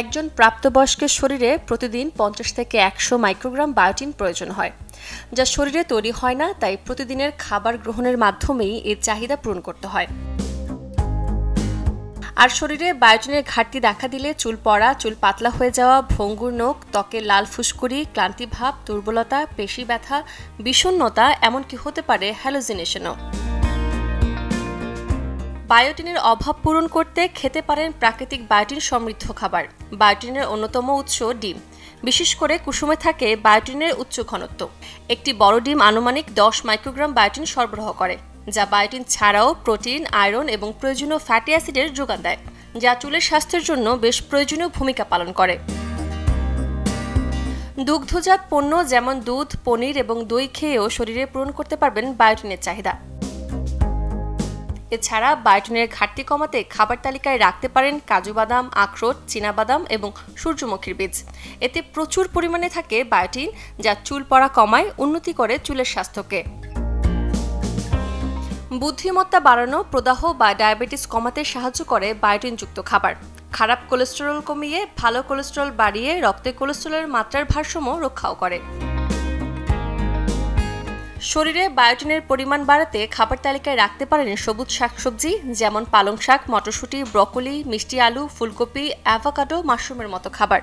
একজন প্রাপ্তবয়স্কের শরীরে প্রতিদিন 50 থেকে 100 মাইক্রোগ্রাম বায়োটিন প্রয়োজন হয়, যা শরীরে তৈরি হয় না। তাই প্রতিদিনের খাবার গ্রহণের মাধ্যমেই এর চাহিদা পূরণ করতে হয়। আর শরীরে বায়োটিনের ঘাটতি দেখা দিলে চুল পড়া, চুল পাতলা হয়ে যাওয়া, ভঙ্গুর নখ, ত্বকে লাল ফুসকুড়ি, ক্লান্তিভাব, দুর্বলতা, পেশি ব্যথা, বিষণ্ণতা, এমনকি হতে পারে হ্যালুসিনেশনও। বায়োটিনের অভাব পূরণ করতে খেতে পারেন প্রাকৃতিক বায়োটিন সমৃদ্ধ খাবার। বায়োটিনের অন্যতম উৎস ডিম। বিশেষ করে কুসুমে থাকে বায়োটিনের উচ্চ ঘনত্ব। একটি বড় ডিম আনুমানিক 10 মাইক্রোগ্রাম বায়োটিন সরবরাহ করে, যা বায়োটিন ছাড়াও প্রোটিন, আয়রন এবং প্রয়োজনীয় ফ্যাটি অ্যাসিডের যোগান দেয়, যা চুলের স্বাস্থ্যের জন্য বেশ প্রয়োজনীয় ভূমিকা পালন করে। দুগ্ধজাত পণ্য যেমন দুধ, পনির এবং দই খেয়েও শরীরে পূরণ করতে পারবেন বায়োটিনের চাহিদা। এছাড়া বায়োটিনের ঘাটতি কমাতে খাবার তালিকায় রাখতে পারেন কাজু বাদাম, আখরোট, চীনাবাদাম এবং সূর্যমুখীর বীজ। এতে প্রচুর পরিমাণে থাকে বায়োটিন, যা চুল পড়া কমায়, উন্নতি করে চুলের স্বাস্থ্যকে। বুদ্ধিমত্তা বাড়ানো, প্রদাহ বা ডায়াবেটিস কমাতে সাহায্য করে বায়োটিনযুক্ত খাবার। খারাপ কোলেস্টেরল কমিয়ে ভালো কোলেস্টেরল বাড়িয়ে রক্তে কোলেস্টেরলের মাত্রার ভারসাম্য রক্ষাও করে। শরীরে বায়োটিনের পরিমাণ বাড়াতে খাবার তালিকায় রাখতে পারেন সবুজ শাকসবজি যেমন পালং শাক, মটরশুঁটি, ব্রকোলি, মিষ্টি আলু, ফুলকপি, অ্যাভোকাডো, মাশরুমের মতো খাবার।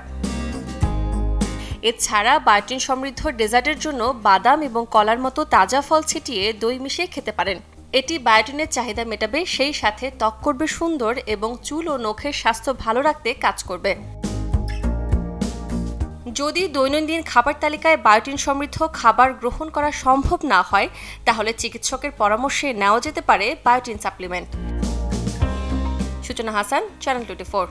এছাড়া বায়োটিন সমৃদ্ধ ডেজার্টের জন্য বাদাম এবং কলার মতো তাজা ফল ছিটিয়ে দই মিশিয়ে খেতে পারেন। এটি বায়োটিনের চাহিদা মেটাবে, সেই সাথে ত্বক করবে সুন্দর এবং চুল ও নখের স্বাস্থ্য ভালো রাখতে কাজ করবে। যদি দৈনন্দিন খাবার তালিকায় বায়োটিন সমৃদ্ধ খাবার গ্রহণ করা সম্ভব না হয়, তাহলে চিকিৎসকের পরামর্শে নেওয়া যেতে পারে বায়োটিন সাপ্লিমেন্ট। সূচনা হাসান, চ্যানেল 24।